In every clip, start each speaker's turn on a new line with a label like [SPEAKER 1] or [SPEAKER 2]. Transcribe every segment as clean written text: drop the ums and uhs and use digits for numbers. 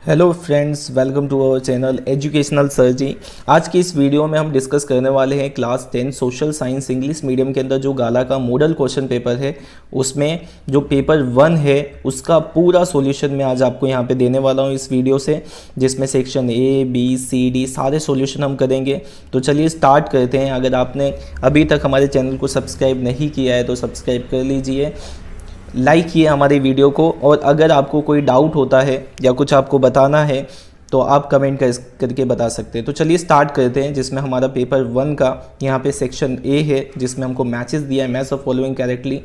[SPEAKER 1] Hello friends, welcome to our channel educational sir ji. आज की इस वीडियो में हम डिस्कस करने वाले हैं class 10 social science English medium के अंदर जो गाला का मॉडल क्वेश्चन पेपर है, उसमें जो पेपर 1 है उसका पूरा सॉल्यूशन मैं आज आपको यहाँ पे देने वाला हूँ इस वीडियो से, जिसमें section A B C D सारे सॉल्यूशन हम करेंगे। तो चलिए स्टार्ट करते हैं। अगर आपने अभी तक हमारे चैनल को सब्सक्राइब नहीं किया है तो सब्सक्राइब कर लीजिए, लाइक किए हमारी वीडियो को, और अगर आपको कोई डाउट होता है या कुछ आपको बताना है तो आप कमेंट करके बता सकते हैं। तो चलिए स्टार्ट करते हैं, जिसमें हमारा पेपर 1 का यहाँ पे सेक्शन ए है, जिसमें हमको मैचेस दिया है, मैच द फॉलोइंग करेक्टली।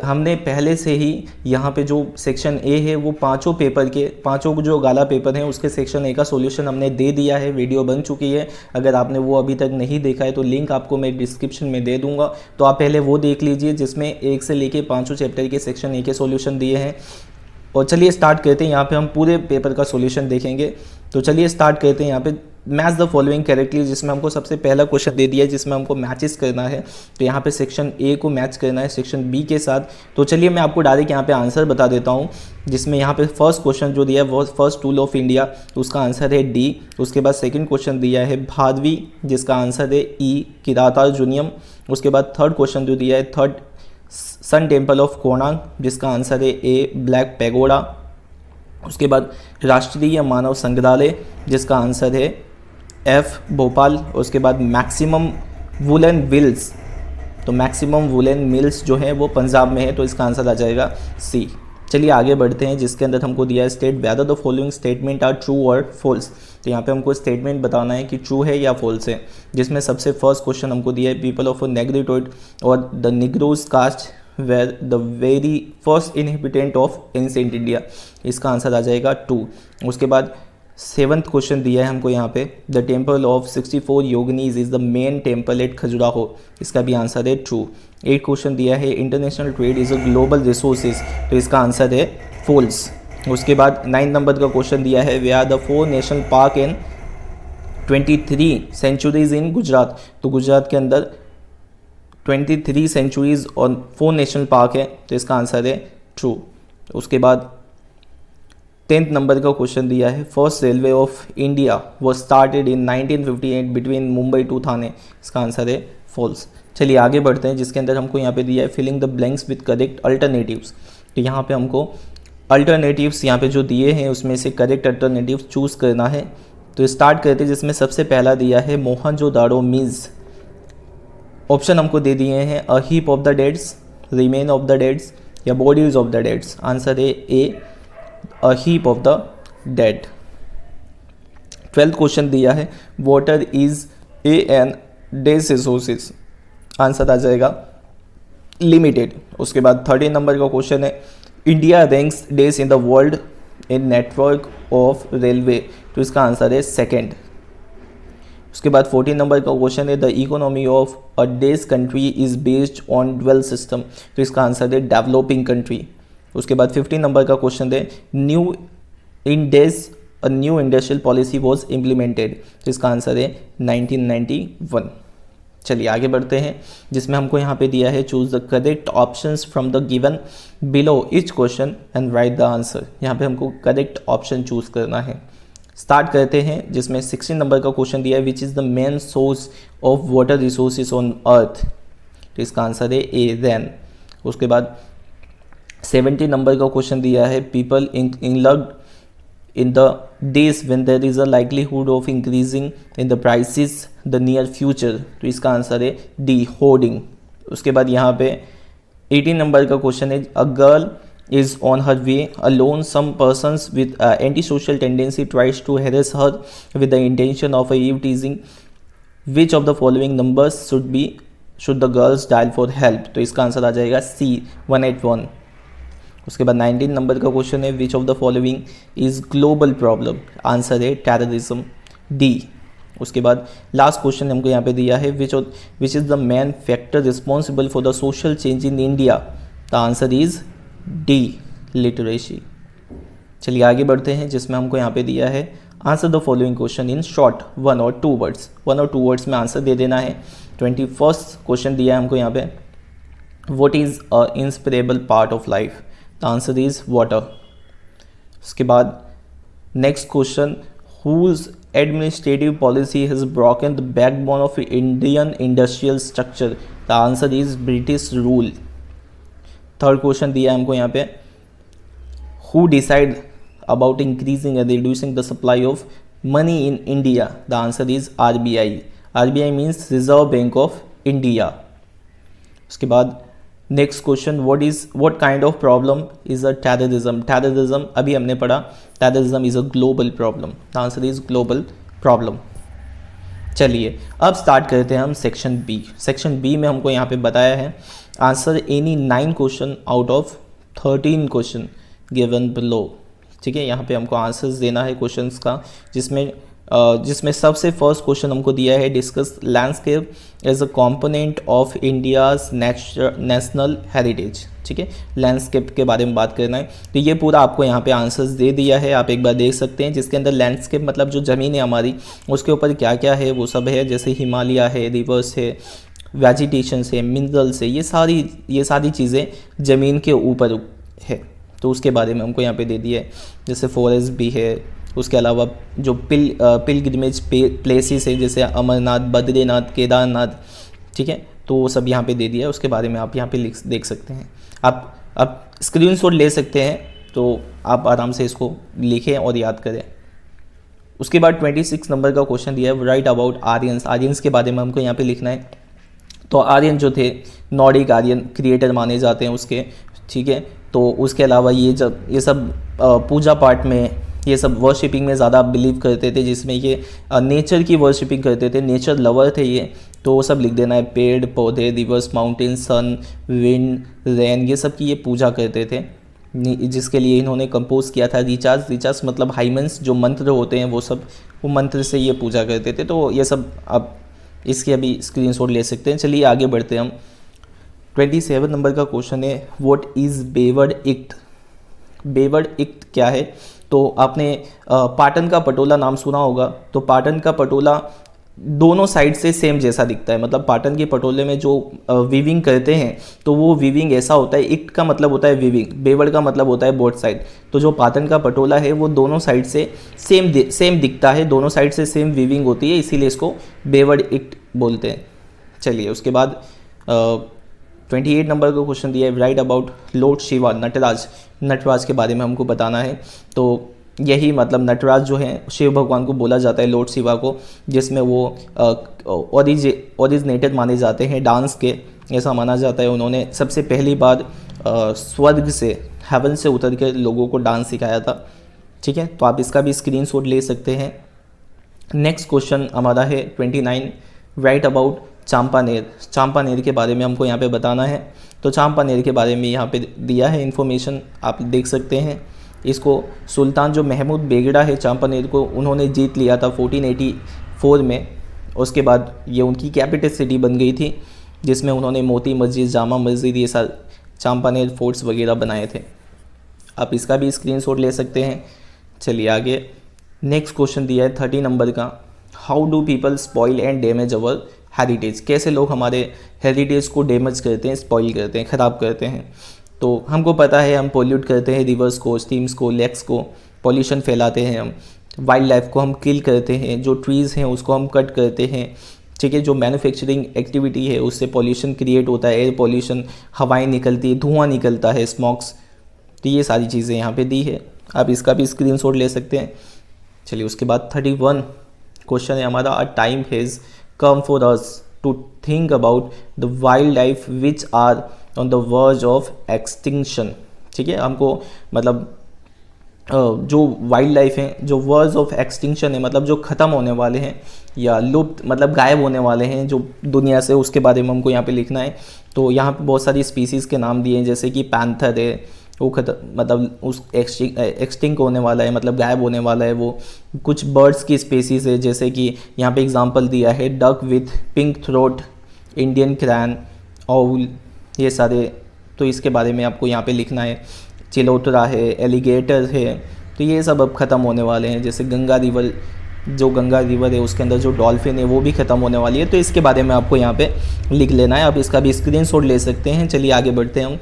[SPEAKER 1] हमने पहले से ही यहाँ पे जो सेक्शन ए है वो पांचों जो गाला पेपर हैं उसके सेक्शन ए का सॉल्यूशन हमने दे दिया है, वीडियो बन चुकी है। अगर आपने वो अभी तक नहीं देखा है तो लिंक आपको मैं डिस्क्रिप्शन में दे दूंगा, तो आप पहले वो देख लीजिए, जिसमें 1 से लेके 5 चैप्टर के सेक्शन ए के सॉल्यूशन दिए हैं। और चलिए स्टार्ट करते हैं। यहाँ पे हम पूरे पेपर का सॉल्यूशन देखेंगे। तो चलिए स्टार्ट करते हैं। यहाँ पे मैच द फॉलोइंग करेक्टली, जिसमें हमको सबसे पहला क्वेश्चन दे दिया है, जिसमें हमको मैचेस करना है। तो यहाँ पे सेक्शन ए को मैच करना है सेक्शन बी के साथ। तो चलिए मैं आपको डायरेक्ट यहाँ पे आंसर बता देता हूँ, जिसमें यहाँ पे फर्स्ट क्वेश्चन जो दिया है वो फर्स्ट टूल ऑफ इंडिया, उसका आंसर है डी। उसके बाद सेकेंड क्वेश्चन दिया है भादवी, जिसका आंसर है ई किरातार्जुनियम। उसके बाद थर्ड क्वेश्चन जो दिया है third sun temple of Konark, जिसका आंसर है ए ब्लैक पैगोडा। उसके बाद राष्ट्रीय मानव संग्रहालय, जिसका आंसर है एफ भोपाल। उसके बाद मैक्सिमम वुलन मिल्स, तो मैक्सिमम वुलन मिल्स जो है वो पंजाब में है, तो इसका आंसर आ जाएगा सी। चलिए आगे बढ़ते हैं, जिसके अंदर हमको दिया है state whether the following statement are true और फॉल्स। तो यहाँ पे हमको स्टेटमेंट बताना है कि ट्रू है या फॉल्स है, जिसमें सबसे फर्स्ट क्वेश्चन हमको दिया है पीपल ऑफ नेग्रिटोइड और the Negroes caste were the very first inhabitant of ancient India, इसका आंसर आ जाएगा 2। उसके बाद 7th क्वेश्चन दिया है हमको यहाँ पे the temple of 64 yoginis is the main temple at Khajuraho, इसका भी आंसर है ट्रू। 8 क्वेश्चन दिया है international trade is a global resources, तो इसका आंसर है फॉल्स। उसके बाद 9 नंबर का क्वेश्चन दिया है they are the 4 national park in 23 sanctuaries in Gujarat, तो गुजरात के अंदर 23 सेंचुरीज और 4 नेशनल पार्क है, तो इसका आंसर है ट्रू। उसके बाद 10th नंबर का क्वेश्चन दिया है फर्स्ट रेलवे ऑफ इंडिया वो started in 1958 between Mumbai to Thane, इसका आंसर है फॉल्स। चलिए आगे बढ़ते हैं, जिसके अंदर हमको यहाँ पे दिया है filling the blanks with correct alternatives. तो यहाँ पे हमको अल्टरनेटिव्स यहाँ पे जो दिए हैं उसमें से करेक्ट अल्टरनेटिव्स चूज़ करना है। तो स्टार्ट करते हैं, जिसमें सबसे पहला दिया है मोहनजोदाड़ो मीन्स। ऑप्शन हमको दे दिए हैं a heap of the deads, remain of the deads या bodies of the deads, answer है a a heap of the dead. 12th question दिया है water is a an dash resources, answer आ जाएगा लिमिटेड। उसके बाद 13 नंबर का question है India ranks dash in the world in network of railway, तो इसका आंसर है सेकेंड। उसके बाद 14 नंबर का क्वेश्चन है the economy of a days country is based on dual system, तो इसका आंसर है डेवलपिंग कंट्री। उसके बाद 15 नंबर का क्वेश्चन है new in days a new industrial policy was implemented, तो इसका आंसर है 1991। चलिए आगे बढ़ते हैं, जिसमें हमको यहाँ पे दिया है choose the correct options from the given below each question and right the answer. यहाँ पे हमको करेक्ट ऑप्शन चूज करना है। स्टार्ट करते हैं, जिसमें 16 नंबर का क्वेश्चन दिया है which is the main source of water resources on earth, तो इसका आंसर है ए रैन। उसके बाद 70 नंबर का क्वेश्चन दिया है people in the days when there is a likelihood of increasing in the prices the near future, तो इसका आंसर है डी होर्डिंग। उसके बाद यहाँ पे 18 नंबर का क्वेश्चन है a girl is on her way alone, some persons with antisocial tendency tries to harass her with the intention of eve teasing, which of the following numbers should the girls dial for help, तो इसका answer आ जाएगा C 181। उसके बाद 19 number का question है which of the following is global problem, answer है terrorism D। उसके बाद लास्ट क्वेश्चन हमको यहाँ पे दिया है which is the main factor responsible for the social change in India, the answer is D literacy. चलिए आगे बढ़ते हैं, जिसमें हमको यहाँ पे दिया है answer the following question in short 1 और 2 वर्ड्स, 1 और 2 वर्ड्स में आंसर दे देना है। 21st क्वेश्चन दिया है हमको यहाँ पे what is a inspirable part of life, the answer is water. उसके बाद next question, whose administrative policy has broken the backbone of Indian industrial structure? The answer is British rule. Third question दिया है हमको यहाँ पे, who decide about increasing and reducing the supply of money in India? The answer is RBI. RBI means Reserve Bank of India. उसके बाद next question, what kind of problem is a terrorism? Terrorism अभी हमने पढ़ा, terrorism is a global problem. The answer is global problem. चलिए अब start करते हैं हम सेक्शन बी। सेक्शन बी में हमको यहाँ पे बताया है answer any 9 question out of 13 question given below. ठीक है, यहाँ पे हमको आंसर्स देना है क्वेश्चंस का, जिसमें सबसे फर्स्ट क्वेश्चन हमको दिया है, discuss landscape as a component of India's national heritage. ठीक है, लैंडस्केप के बारे में बात करना है, तो ये पूरा आपको यहाँ पे आंसर्स दे दिया है, आप एक बार देख सकते हैं, जिसके अंदर लैंडस्केप मतलब जो ज़मीन है हमारी उसके ऊपर क्या क्या है वो सब है, जैसे हिमालय है, रिवर्स है, वेजिटेशन है, मिनरल्स है, ये सारी चीज़ें ज़मीन के ऊपर है, तो उसके बारे में हमको यहाँ पे दे दिया है। जैसे फॉरेस्ट भी है, उसके अलावा जो पिलग्रिमेज प्लेसेस है जैसे अमरनाथ, बद्रीनाथ, केदारनाथ, ठीक है, तो वो सब यहाँ पे दे दिया है, उसके बारे में आप यहाँ पे देख सकते हैं। आप स्क्रीनशॉट ले सकते हैं, तो आप आराम से इसको लिखें और याद करें। उसके बाद 26 नंबर का क्वेश्चन दिया है, राइट अबाउट आर्यंस। आर्यंस के बारे में हमको यहाँ पे लिखना है। तो आर्यन जो थे नॉर्डिक आर्यन क्रिएटर माने जाते हैं उसके, ठीक है, तो उसके अलावा ये सब पूजा पाठ में, ये सब वर्शिपिंग में ज़्यादा बिलीव करते थे, जिसमें ये नेचर की वर्शिपिंग करते थे, नेचर लवर थे ये, तो वो सब लिख देना है, पेड़ पौधे, रिवर्स, माउंटेन, सन, विंड, रेन, ये सब की ये पूजा करते थे, जिसके लिए इन्होंने कंपोज किया था रिचार्ज मतलब हाइमन्स जो मंत्र होते हैं वो मंत्र से ये पूजा करते थे। तो ये सब आप इसकी अभी स्क्रीनशॉट ले सकते हैं। चलिए आगे बढ़ते हैं हम। 27 नंबर का क्वेश्चन है, व्हाट इज़ बेवर्ड एक्ट। बेवर्ड एक्ट क्या है? तो आपने पाटन का पटोला नाम सुना होगा। तो पाटन का पटोला दोनों साइड से सेम जैसा दिखता है, मतलब पाटन के पटोले में जो वीविंग करते हैं तो वो वीविंग ऐसा होता है। इक्ट का मतलब होता है वीविंग, बेवर्ड का मतलब होता है बोथ साइड। तो जो पाटन का पटोला है वो दोनों साइड से सेम दिखता है, दोनों साइड से सेम वीविंग होती है, इसीलिए इसको बेवर्ड इक्ट बोलते हैं। चलिए उसके बाद 28 नंबर का क्वेश्चन दिया है, write about Lord Shiva, Nataraja के बारे में हमको बताना है। तो यही मतलब नटराज जो है शिव भगवान को बोला जाता है, लॉर्ड शिवा को, जिसमें वो ओरिजिनेटेड माने जाते हैं डांस के, ऐसा माना जाता है। उन्होंने सबसे पहली बार स्वर्ग से, हेवन से उतर के लोगों को डांस सिखाया था। ठीक है, तो आप इसका भी स्क्रीनशॉट ले सकते हैं। नेक्स्ट क्वेश्चन हमारा है 29, राइट अबाउट चांपानेर के बारे में हमको यहाँ पे बताना है। तो चांपानेर के बारे में यहाँ पे दिया है इन्फॉर्मेशन, आप देख सकते हैं। इसको सुल्तान जो महमूद बेगड़ा है चांपानेर को, उन्होंने जीत लिया था 1484 में। उसके बाद ये उनकी कैपिटल सिटी बन गई थी, जिसमें उन्होंने मोती मस्जिद, जामा मस्जिद, ये सारे चांपानेर फोर्ट्स वगैरह बनाए थे। आप इसका भी स्क्रीनशॉट ले सकते हैं। चलिए आगे, नेक्स्ट क्वेश्चन दिया है 30 नंबर का, how do people spoil and damage our heritage. कैसे लोग हमारे हेरिटेज को डैमेज करते हैं, स्पॉइल करते हैं, ख़राब करते हैं। तो हमको पता है, हम पोल्यूट करते हैं रिवर्स को, स्ट्रीम्स को, लेक्स को, पॉल्यूशन फैलाते हैं हम, वाइल्ड लाइफ को हम किल करते हैं, जो ट्रीज़ हैं उसको हम कट करते हैं। ठीक है, जो मैन्युफैक्चरिंग एक्टिविटी है उससे पॉल्यूशन क्रिएट होता है, एयर पॉल्यूशन, हवाएं निकलती है, धुआं निकलता है, स्मोक्स। तो ये सारी चीज़ें यहाँ पे दी है, आप इसका भी स्क्रीनशॉट ले सकते हैं। चलिए उसके बाद 31 क्वेश्चन है हमारा, a time has come for us to think about the wildlife which are on the verge of extinction। ठीक है, हमको मतलब जो वाइल्ड लाइफ हैं, जो वर्ज ऑफ एक्सटिंक्शन है, मतलब जो ख़त्म होने वाले हैं या लुप्त मतलब गायब होने वाले हैं जो दुनिया से, उसके बारे में हमको यहाँ पे लिखना है। तो यहाँ पे बहुत सारी स्पीसीज़ के नाम दिए हैं, जैसे कि पैंथर है, वो मतलब उस एक्सटिंक्ट होने वाला है, मतलब गायब होने वाला है वो। कुछ बर्ड्स की स्पीसीज़ है, जैसे कि यहाँ पे एग्जांपल दिया है, duck with pink throat, Indian crane, all, ये सारे। तो इसके बारे में आपको यहाँ पे लिखना है। चिलोटरा है, एलिगेटर है, तो ये सब अब ख़त्म होने वाले हैं। जैसे गंगा रिवर है उसके अंदर जो डॉल्फिन है वो भी ख़त्म होने वाली है। तो इसके बारे में आपको यहाँ पे लिख लेना है, आप इसका भी स्क्रीनशॉट ले सकते हैं। चलिए आगे बढ़ते हैं हम।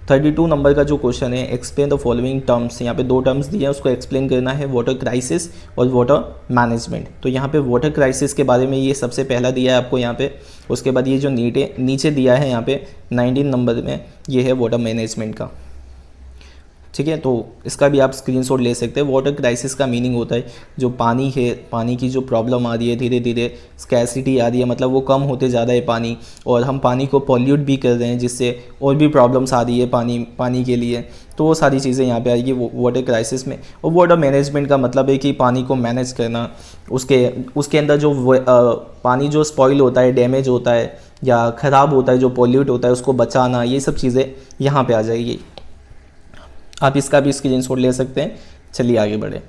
[SPEAKER 1] 32 नंबर का जो क्वेश्चन है, एक्सप्लेन द फॉलोइंग टर्म्स। यहाँ पे 2 टर्म्स दिए हैं, उसको एक्सप्लेन करना है, वाटर क्राइसिस और वाटर मैनेजमेंट। तो यहाँ पे वाटर क्राइसिस के बारे में ये सबसे पहला दिया है आपको यहाँ पे। उसके बाद ये जो नीचे दिया है यहाँ पे 19 नंबर में, ये है वाटर मैनेजमेंट का। ठीक है, तो इसका भी आप स्क्रीनशॉट ले सकते हैं। वाटर क्राइसिस का मीनिंग होता है जो पानी है, पानी की जो प्रॉब्लम आ रही है, धीरे धीरे स्कैसिटी आ रही है, मतलब वो कम होते ज़्यादा है पानी, और हम पानी को पॉल्यूट भी कर रहे हैं, जिससे और भी प्रॉब्लम्स आ रही है पानी के लिए। तो वो सारी चीज़ें यहाँ पे आएगी वाटर क्राइसिस में। और वाटर मैनेजमेंट का मतलब है कि पानी को मैनेज करना, उसके अंदर जो पानी जो स्पॉइल होता है, डैमेज होता है या ख़राब होता है, जो पॉल्यूट होता है, उसको बचाना, ये सब चीज़ें यहाँ पे आ जाएगी। आप इसका भी स्क्रीनशॉट ले सकते हैं। चलिए आगे बढ़े।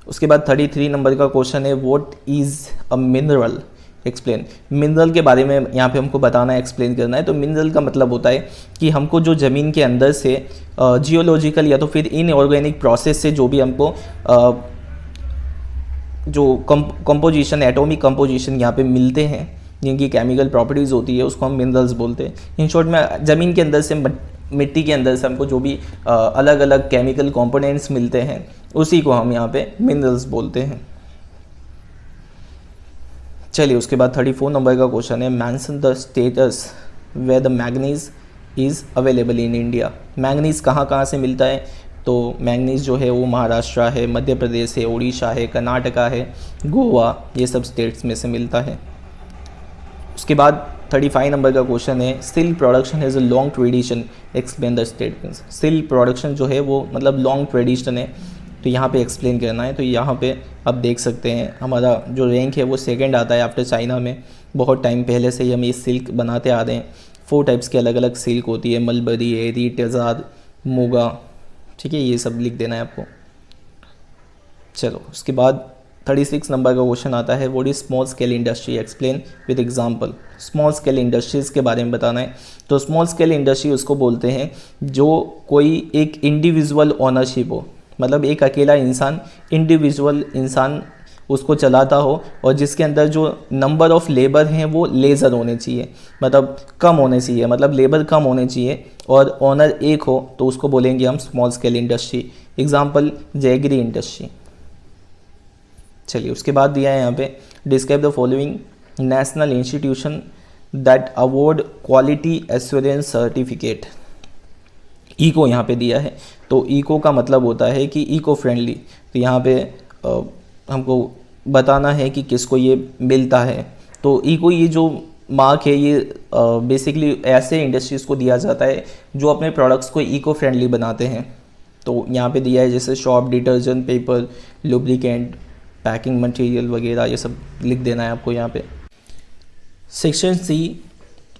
[SPEAKER 1] उसके बाद 33 नंबर का क्वेश्चन है, what is a mineral, explain. Mineral के बारे में यहाँ पे हमको बताना है, एक्सप्लेन करना है। तो मिनरल का मतलब होता है कि हमको जो ज़मीन के अंदर से जियोलॉजिकल या तो फिर इनऑर्गेनिक प्रोसेस से जो भी हमको जो कंपोजिशन, एटॉमिक कंपोजिशन यहाँ पे मिलते हैं, जिनकी केमिकल प्रॉपर्टीज़ होती है, उसको हम मिनरल्स बोलते हैं। इन शॉर्ट में ज़मीन के अंदर से, मिट्टी के अंदर से हमको जो भी अलग अलग केमिकल कंपोनेंट्स मिलते हैं, उसी को हम यहाँ पे मिनरल्स बोलते हैं। चलिए उसके बाद 34 नंबर का क्वेश्चन है, mention the states where the manganese is available in India. Manganese कहाँ से मिलता है? तो मैग्नीज जो है वो महाराष्ट्र है, मध्य प्रदेश है, उड़ीसा है, कर्नाटका है, गोवा, ये सब स्टेट्स में से मिलता है। उसके बाद 35 नंबर का क्वेश्चन है, silk production has a long tradition, explain the statements. Silk production जो है वो मतलब लॉन्ग ट्रेडिशन है, तो यहाँ पे एक्सप्लेन करना है। तो यहाँ पे आप देख सकते हैं हमारा जो रैंक है वो सेकंड आता है आफ्टर चाइना में। बहुत टाइम पहले से ही हम ये सिल्क बनाते आ रहे हैं। 4 टाइप्स की अलग अलग सिल्क होती है, मलबरी, एरी, टेजार, मोगा। ठीक है, ये सब लिख देना है आपको। चलो उसके बाद 36 नंबर का क्वेश्चन आता है, what is small scale industry, explain with example. Small scale industries के बारे में बताना है। तो स्मॉल स्केल इंडस्ट्री उसको बोलते हैं जो कोई एक इंडिविजुअल ओनरशिप हो, मतलब एक अकेला इंसान, इंडिविजुअल इंसान उसको चलाता हो, और जिसके अंदर जो नंबर ऑफ़ लेबर हैं वो लेज़र होने चाहिए, मतलब कम होने चाहिए, मतलब लेबर कम होने चाहिए, और ओनर एक हो, तो उसको बोलेंगे हम small scale industry. Example jaggery industry. चलिए उसके बाद दिया है यहाँ पे, describe the following national institution that award quality assurance certificate. इको यहाँ पे दिया है। तो इको का मतलब होता है कि इको फ्रेंडली। तो यहाँ पे हमको बताना है कि किसको ये मिलता है। तो इको, ये जो मार्क है, ये बेसिकली ऐसे इंडस्ट्रीज़ को दिया जाता है जो अपने प्रोडक्ट्स को इको फ्रेंडली बनाते हैं। तो यहाँ पे दिया है जैसे shop, detergent, paper, lubricant, packing material वगैरह, ये सब लिख देना है आपको यहाँ पे। Section C,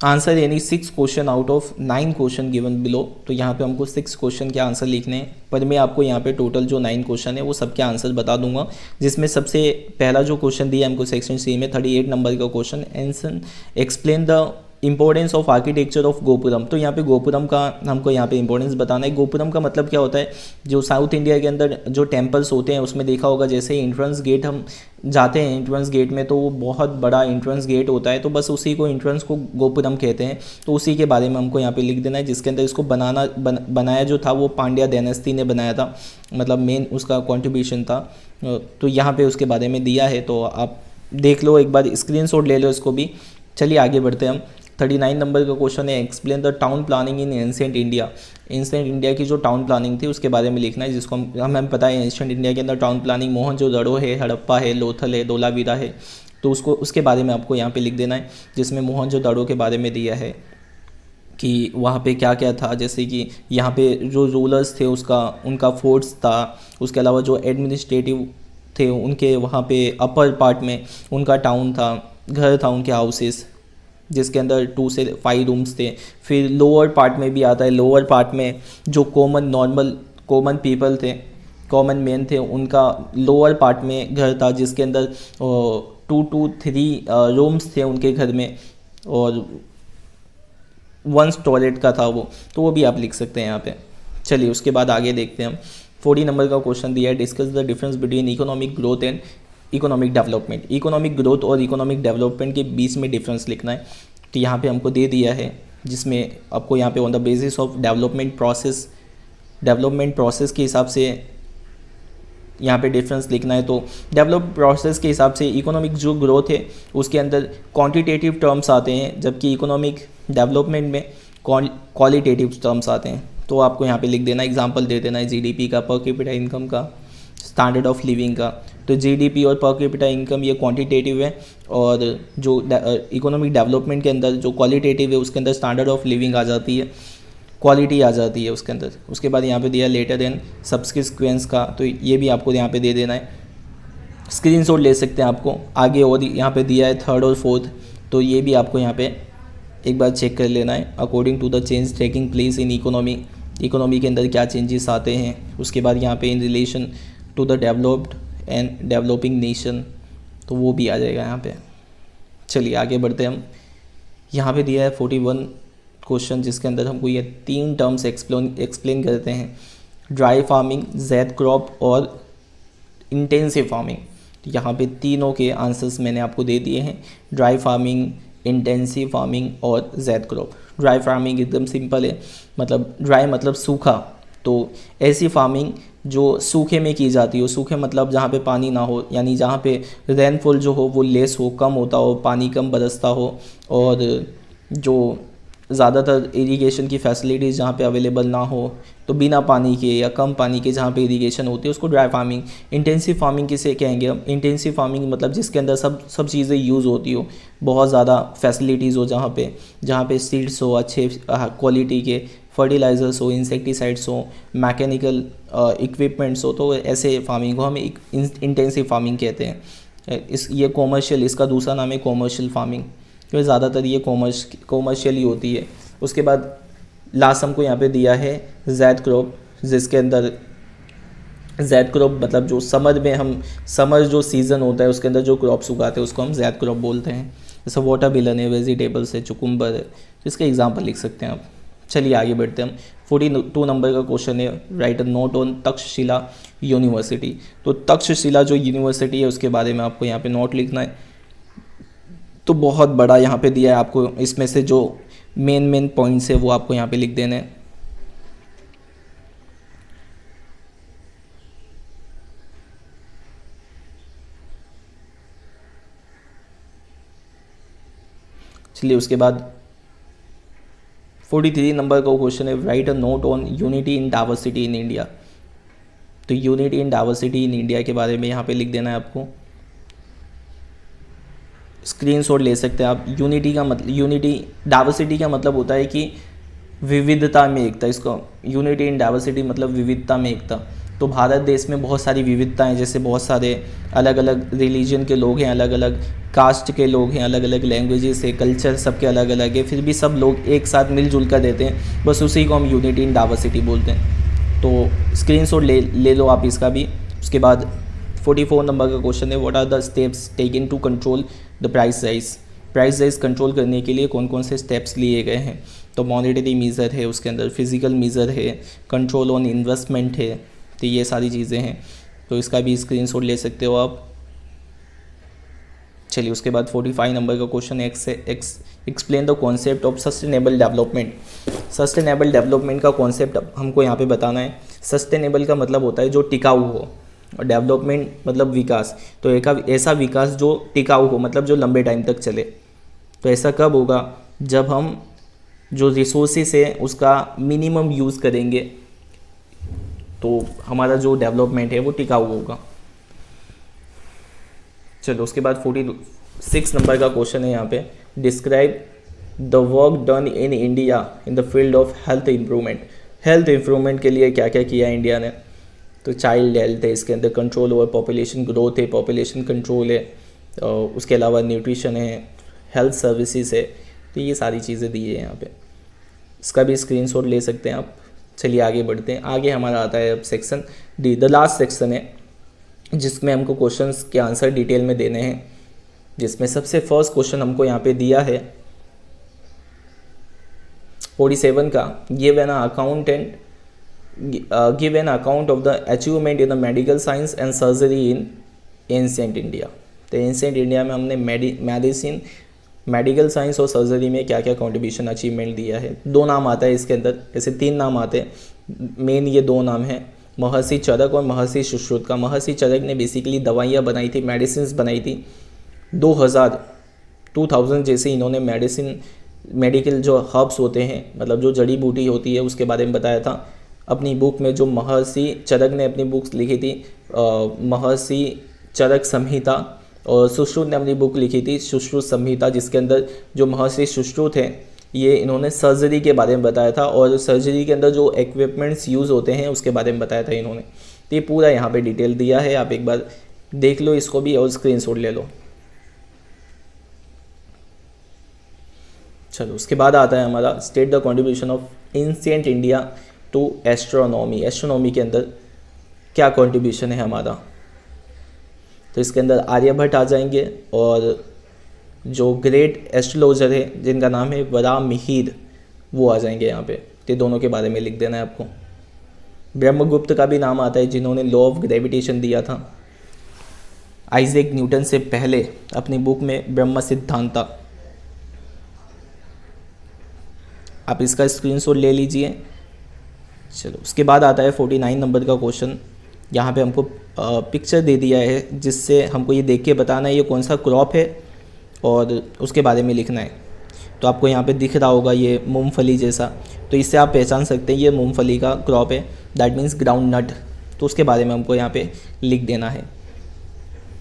[SPEAKER 1] answer any 6 question out of 9 question given below. तो यहाँ पे हमको 6 क्वेश्चन के आंसर लिखने हैं, पर मैं आपको यहाँ पे टोटल जो 9 क्वेश्चन है वो सबके आंसर बता दूंगा। जिसमें सबसे पहला जो क्वेश्चन दिया हमको सेक्शन सी में 38 नंबर का question, एंसन explain the importance of architecture of gopuram. तो यहाँ पे गोपुरम का हमको यहाँ पे इंपॉर्टेंस बताना है। गोपुरम का मतलब क्या होता है, जो साउथ इंडिया के अंदर जो टेम्पल्स होते हैं उसमें देखा होगा, जैसे एंट्रेंस गेट हम जाते हैं एंट्रेंस गेट में, तो वो बहुत बड़ा एंट्रेंस गेट होता है, तो बस उसी को एंट्रेंस को गोपुरम कहते हैं। तो उसी के बारे में हमको यहाँ पे लिख देना है, जिसके अंदर इसको बनाया जो था वो पांड्या डायनेस्टी ने बनाया था, मतलब मेन उसका कॉन्ट्रीब्यूशन था। तो यहाँ पे उसके बारे में दिया है, तो आप देख लो एक बार, स्क्रीनशॉट ले लो इसको भी। चलिए आगे बढ़ते हैं हम। 39 नंबर का क्वेश्चन है, explain the town planning in ancient India. Ancient India की जो टाउन प्लानिंग थी उसके बारे में लिखना है, जिसको हमें पता है एंशिएंट इंडिया के अंदर टाउन प्लानिंग मोहनजोदड़ो है, हड़प्पा है, लोथल है, धोलावीरा है। तो उसके बारे में आपको यहाँ पे लिख देना है, जिसमें मोहनजोदड़ो के बारे में दिया है कि वहाँ पे क्या क्या था, जैसे कि यहाँ पे जो रूलर्स थे उनका फोर्ट्स था, उसके अलावा जो एडमिनिस्ट्रेटिव थे उनके वहाँ पे अपर पार्ट में उनका टाउन था, घर था उनके, हाउसेस, जिसके अंदर 2 से 5 रूम्स थे। फिर लोअर पार्ट में भी आता है, लोअर पार्ट में जो कॉमन पीपल थे, कॉमन मैन थे, उनका लोअर पार्ट में घर था, जिसके अंदर 2 to 3 रूम्स थे उनके घर में, और 1 टॉयलेट का था वो। तो वो भी आप लिख सकते हैं यहाँ पे। चलिए उसके बाद आगे देखते हैं हम। 40 नंबर का क्वेश्चन दिया है, discuss the difference between economic growth and economic development. Economic growth और इकोनॉमिक डेवलपमेंट के बीच में डिफरेंस लिखना है। तो यहाँ पे हमको दे दिया है, जिसमें आपको यहाँ पे on the basis of development process के हिसाब से यहाँ पे डिफरेंस लिखना है। तो डेवलप प्रोसेस के हिसाब से इकोनॉमिक जो ग्रोथ है उसके अंदर क्वांटिटेटिव टर्म्स आते हैं, जबकि इकोनॉमिक डेवलपमेंट में क्वालिटेटिव टर्म्स आते हैं। तो आपको यहाँ पे लिख देना, एग्जांपल दे देना है जीडीपी का, पर कैपिटा इनकम का, स्टैंडर्ड ऑफ लिविंग का। तो जीडीपी और पर कैपिटा इनकम ये क्वांटिटेटिव है, और जो इकोनॉमिक डेवलपमेंट के अंदर जो क्वालिटेटिव है उसके अंदर स्टैंडर्ड ऑफ लिविंग आ जाती है, क्वालिटी आ जाती है उसके अंदर। उसके बाद यहाँ पे दिया लेटर देन सबसिक्वेंस का, तो ये भी आपको यहाँ पे दे देना है, स्क्रीनशॉट ले सकते हैं आपको आगे। और यहाँ पे दिया है थर्ड और फोर्थ, तो ये भी आपको यहाँ पे एक बार चेक कर लेना है, according to the change taking place in economy के अंदर क्या चेंजेस आते हैं। उसके बाद यहाँ पे in relation to the developed and developing nation, तो वो भी आ जाएगा यहाँ पे। चलिए आगे बढ़ते हैं हम। यहाँ पे दिया है 41 क्वेश्चन, जिसके अंदर हमको ये 3 टर्म्स एक्सप्लेन करते हैं, ड्राई फार्मिंग, ज़ैद क्रॉप और इंटेंसिव फार्मिंग। यहाँ पे तीनों के आंसर्स मैंने आपको दे दिए हैं, ड्राई फार्मिंग, इंटेंसिव फार्मिंग और ज़ैद क्रॉप। ड्राई फार्मिंग एकदम सिंपल है, मतलब ड्राई मतलब सूखा, तो ऐसी फार्मिंग जो सूखे में की जाती हो। सूखे मतलब जहाँ पे पानी ना हो, यानी जहाँ पे रेनफॉल जो हो वो लेस हो, कम होता हो, पानी कम बरसता हो, और जो ज़्यादातर इरिगेशन की फैसिलिटीज़ जहाँ पे अवेलेबल ना हो, तो बिना पानी के या कम पानी के जहाँ पे इरिगेशन होती है उसको ड्राई फार्मिंग। इंटेंसिव फार्मिंग किसे कहेंगे हम? इंटेंसिव फार्मिंग मतलब जिसके अंदर सब चीज़ें यूज़ होती हो, बहुत ज़्यादा फैसिलिटीज़ हो, जहाँ पे सीड्स हो, अच्छे क्वालिटी के फर्टिलाइजर्स हो, इंसेक्टिसाइड्स हो, मैकेनिकल इक्विपमेंट्स हो, तो ऐसे फार्मिंग को हम इंटेंसिव फार्मिंग कहते हैं। ये कॉमर्शियल, इसका दूसरा नाम है कॉमर्शियल फार्मिंग, क्योंकि ज़्यादातर ये कॉमर्शियल ही होती है। उसके बाद लास्ट हमको यहाँ पे दिया है ज़ैद क्रॉप, जिसके अंदर ज़ैद क्रॉप मतलब जो समर जो सीज़न होता है उसके अंदर जो क्रॉप्स उगाते हैं उसको हम ज़ैद क्रॉप बोलते हैं। जैसे वाटरमेलन है, वेजिटेबल्स है, चुकुम्बर है, तो इसका एग्जाम्पल लिख सकते हैं आप। चलिए आगे बढ़ते हैं हम। 42 नंबर का क्वेश्चन है, write a note on Takshashila university. तो तक्षशिला जो यूनिवर्सिटी है उसके बारे में आपको यहाँ पे नोट लिखना है। तो बहुत बड़ा यहाँ पे दिया है आपको, इसमें से जो मेन पॉइंट्स है वो आपको यहाँ पे लिख देने हैं। चलिए उसके बाद 43 नंबर का क्वेश्चन है, write a note on unity in diversity in India. तो unity in diversity in India के बारे में यहाँ पे लिख देना है आपको, स्क्रीनशॉट ले सकते हैं आप। यूनिटी डाइवर्सिटी का मतलब होता है कि विविधता में एकता। इसको यूनिटी इन डाइवर्सिटी मतलब विविधता में एकता। तो भारत देश में बहुत सारी विविधताएं, जैसे बहुत सारे अलग अलग रिलीजन के लोग हैं, अलग अलग कास्ट के लोग हैं, अलग अलग लैंग्वेजेस है, कल्चर सबके अलग अलग है, फिर भी सब लोग एक साथ मिलजुल कर देते हैं, बस उसी को हम यूनिटी इन डाइवर्सिटी बोलते हैं। तो स्क्रीनशॉट ले लो आप इसका भी। उसके बाद 44 नंबर का क्वेश्चन है, what are the steps taken to control the price rise control करने के लिए कौन कौन से स्टेप्स लिए गए हैं। तो मॉनेटरी मीज़र है, उसके अंदर फिजिकल मीज़र है, कंट्रोल ऑन इन्वेस्टमेंट है, तो ये सारी चीज़ें हैं। तो इसका भी स्क्रीनशॉट ले सकते हो आप। चलिए उसके बाद 45 नंबर का क्वेश्चन है, explain the concept of sustainable development. Sustainable development का कॉन्सेप्ट हमको यहाँ पे बताना है। सस्टेनेबल का मतलब होता है जो टिकाऊ हो, और डेवलपमेंट मतलब विकास। तो एक ऐसा विकास जो टिकाऊ हो, मतलब जो लंबे टाइम तक चले। तो ऐसा कब होगा? जब हम जो रिसोर्सेस है उसका मिनिमम यूज़ करेंगे, तो हमारा जो डेवलपमेंट है वो टिकाऊ होगा। चलो उसके बाद 46 नंबर का क्वेश्चन है यहाँ पे, describe the work done in India in the field of health improvement. Health improvement के लिए क्या क्या किया इंडिया ने? तो चाइल्ड हेल्थ है, इसके अंदर कंट्रोल ओवर पॉपुलेशन ग्रोथ है, पॉपुलेशन कंट्रोल है, उसके अलावा न्यूट्रिशन है, हेल्थ सर्विसेज है। तो ये सारी चीज़ें दी है यहाँ पे, इसका भी स्क्रीनशॉट ले सकते हैं आप। चलिए आगे बढ़ते हैं। आगे हमारा आता है अब section D, the last section है, जिसमें हमको क्वेश्चंस के आंसर डिटेल में देने हैं। जिसमें सबसे फर्स्ट क्वेश्चन हमको यहाँ पे दिया है 47 का, give an account of the achievement in the medical science and surgery in ancient India. तो एंशिएंट इंडिया में हमने मेडिसिन मेडिकल साइंस और सर्जरी में क्या क्या कंट्रीब्यूशन अचीवमेंट दिया है। 2 नाम आता है इसके अंदर, ऐसे 3 नाम आते हैं, मेन ये 2 नाम हैं, महर्षि चरक और महर्षि सुश्रुत का। महर्षि चरक ने बेसिकली दवाइयाँ बनाई थी, मेडिसिन बनाई थी। 2000 जैसे इन्होंने मेडिकल जो हर्ब्स होते हैं, मतलब जो जड़ी बूटी होती है, उसके बारे में बताया था अपनी बुक में। जो महर्षि चरक ने अपनी बुक्स लिखी थी, महर्षि चरक संहिता, और सुश्रुत ने अपनी बुक लिखी थी सुश्रुत संहिता, जिसके अंदर जो महर्षि सुश्रुत हैं ये इन्होंने सर्जरी के बारे में बताया था, और सर्जरी के अंदर जो इक्विपमेंट्स यूज़ होते हैं उसके बारे में बताया था इन्होंने। तो ये पूरा यहाँ पे डिटेल दिया है, आप एक बार देख लो इसको भी और स्क्रीनशॉट ले लो। चलो उसके बाद आता है हमारा state the contribution of ancient India to astronomy. Astronomy के अंदर क्या कंट्रीब्यूशन है हमारा, तो इसके अंदर आर्यभट्ट आ जाएंगे, और जो ग्रेट एस्ट्रोलॉजर है जिनका नाम है वराहमिहिर, वो आ जाएंगे यहाँ पे। तो दोनों के बारे में लिख देना है आपको। ब्रह्मगुप्त का भी नाम आता है जिन्होंने लॉ ऑफ ग्रेविटेशन दिया था आइजैक न्यूटन से पहले अपनी बुक में ब्रह्म सिद्धांता। आप इसका स्क्रीनशॉट ले लीजिए। चलो उसके बाद आता है 49 नंबर का क्वेश्चन। यहाँ पे हमको पिक्चर दे दिया है जिससे हमको ये देख के बताना है ये कौन सा क्रॉप है और उसके बारे में लिखना है। तो आपको यहाँ पे दिख रहा होगा ये मूंगफली जैसा, तो इससे आप पहचान सकते हैं ये मूंगफली का क्रॉप है, दैट मीन्स ग्राउंड नट। तो उसके बारे में हमको यहाँ पे लिख देना है।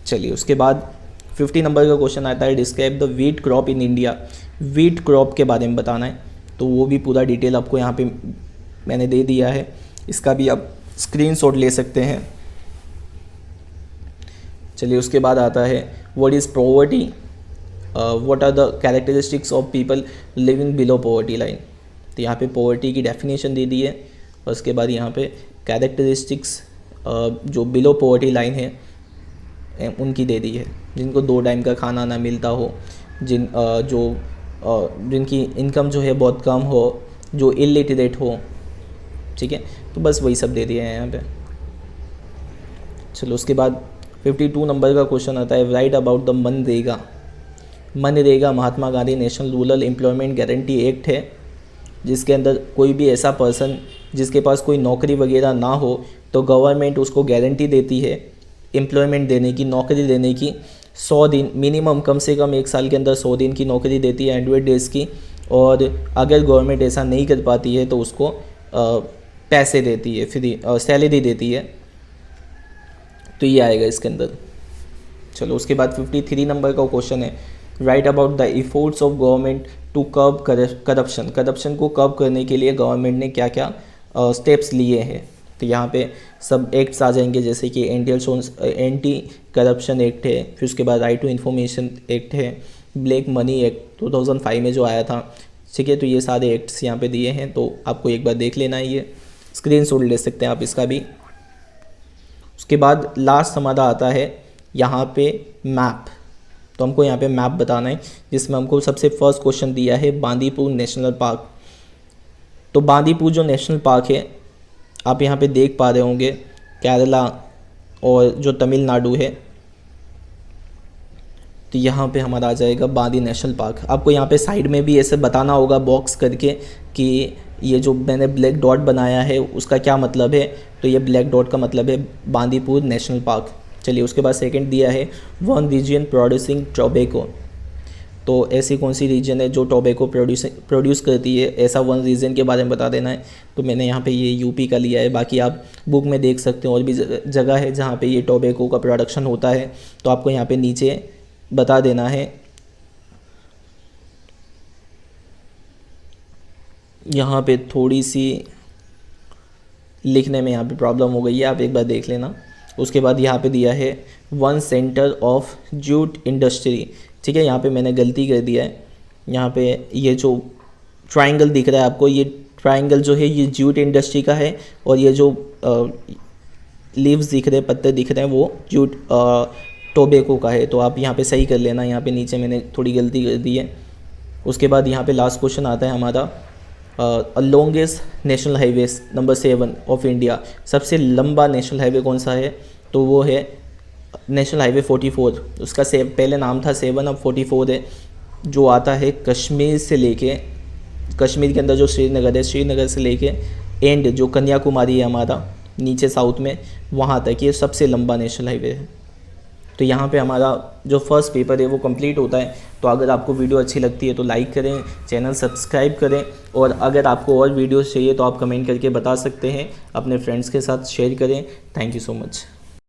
[SPEAKER 1] चलिए उसके बाद 50 नंबर का क्वेश्चन आता है describe the wheat crop in India. Wheat crop के बारे में बताना है, तो वो भी पूरा डिटेल आपको यहाँ पे मैंने दे दिया है, इसका भी आप स्क्रीनशॉट ले सकते हैं। चलिए उसके बाद आता है what is poverty, what are the characteristics of people living below poverty line. तो यहाँ पे पॉवर्टी की डेफिनेशन दे दी है, और उसके बाद यहाँ पे कैरेक्टरिस्टिक्स जो बिलो पॉवर्टी लाइन है उनकी दे दी है, जिनको 2 टाइम का खाना ना मिलता हो, जिनकी इनकम जो है बहुत कम हो, जो इलिटरेट हो, ठीक है। तो बस वही सब दे दिए हैं यहाँ पे। चलो उसके बाद 52 नंबर का क्वेश्चन आता है write about the MNREGA. MNREGA Mahatma Gandhi national rural employment guarantee act है, जिसके अंदर कोई भी ऐसा पर्सन जिसके पास कोई नौकरी वगैरह ना हो तो गवर्नमेंट उसको गारंटी देती है एम्प्लॉयमेंट देने की, नौकरी देने की। 100 दिन मिनिमम, कम से कम 1 साल के अंदर 100 दिन की नौकरी देती है, 100 डेज़ की। और अगर गवर्नमेंट ऐसा नहीं कर पाती है तो उसको पैसे देती है, फ्री सैलरी देती है। तो ये आएगा इसके अंदर। चलो उसके बाद 53 नंबर का क्वेश्चन है write about the efforts of government to curb corruption. Corruption को कर्ब करने के लिए गवर्नमेंट ने क्या क्या स्टेप्स लिए हैं। तो यहाँ पे सब एक्ट्स आ जाएंगे, जैसे कि एंटी करप्शन एक्ट है, फिर उसके बाद राइट टू इन्फॉर्मेशन एक्ट है, ब्लैक मनी एक्ट 2005 में जो आया था, ठीक है। तो ये सारे एक्ट्स यहाँ पे दिए हैं, तो आपको एक बार देख लेना है, ये स्क्रीनशॉट ले सकते हैं आप इसका भी। उसके बाद लास्ट हमारा आता है यहाँ पे मैप। तो हमको यहाँ पे मैप बताना है, जिसमें हमको सबसे फर्स्ट क्वेश्चन दिया है बांदीपुर नेशनल पार्क। तो बांदीपुर जो नेशनल पार्क है, आप यहाँ पे देख पा रहे होंगे केरला और जो तमिलनाडु है, तो यहाँ पे हमारा आ जाएगा बांदी नेशनल पार्क। आपको यहाँ पे साइड में भी ऐसे बताना होगा बॉक्स करके कि ये जो मैंने ब्लैक डॉट बनाया है उसका क्या मतलब है। तो ये ब्लैक डॉट का मतलब है बांदीपुर नेशनल पार्क। चलिए उसके बाद सेकंड दिया है वन रीजन प्रोड्यूसिंग टोबैको। तो ऐसी कौन सी रीजन है जो टोबैको प्रोड्यूस करती है, ऐसा वन रीजन के बारे में बता देना है। तो मैंने यहाँ पे ये यूपी का लिया है, बाकी आप बुक में देख सकते हो और भी जगह है जहाँ पे ये टोबैको का प्रोडक्शन होता है। तो आपको यहाँ पे नीचे बता देना है। यहाँ पे थोड़ी सी लिखने में यहाँ पे प्रॉब्लम हो गई है, आप एक बार देख लेना। उसके बाद यहाँ पे दिया है one centre of jute industry, ठीक है। यहाँ पे मैंने गलती कर दिया है, यहाँ पे ये जो ट्रायंगल दिख रहा है आपको, ये ट्रायंगल जो है ये जूट इंडस्ट्री का है, और ये जो लीव्स दिख रहे हैं, पत्ते दिख रहे हैं, वो जूट टोबैको का है। तो आप यहाँ पे सही कर लेना, यहाँ पे नीचे मैंने थोड़ी गलती कर दी है। उसके बाद यहाँ पे लास्ट क्वेश्चन आता है हमारा longest national highway number 7 of India. सबसे लंबा नेशनल हाईवे कौन सा है, तो वो है नेशनल हाईवे 44। उसका पहले नाम था 7, अब 44 है। जो आता है कश्मीर से लेके, कश्मीर के अंदर जो श्रीनगर है, श्रीनगर से लेके एंड जो कन्याकुमारी है हमारा नीचे साउथ में, वहाँ तक ये सबसे लंबा नेशनल हाईवे है। तो यहाँ पे हमारा जो फर्स्ट पेपर है वो कंप्लीट होता है। तो अगर आपको वीडियो अच्छी लगती है तो लाइक करें, चैनल सब्सक्राइब करें, और अगर आपको और वीडियोस चाहिए तो आप कमेंट करके बता सकते हैं, अपने फ्रेंड्स के साथ शेयर करें। Thank you so much.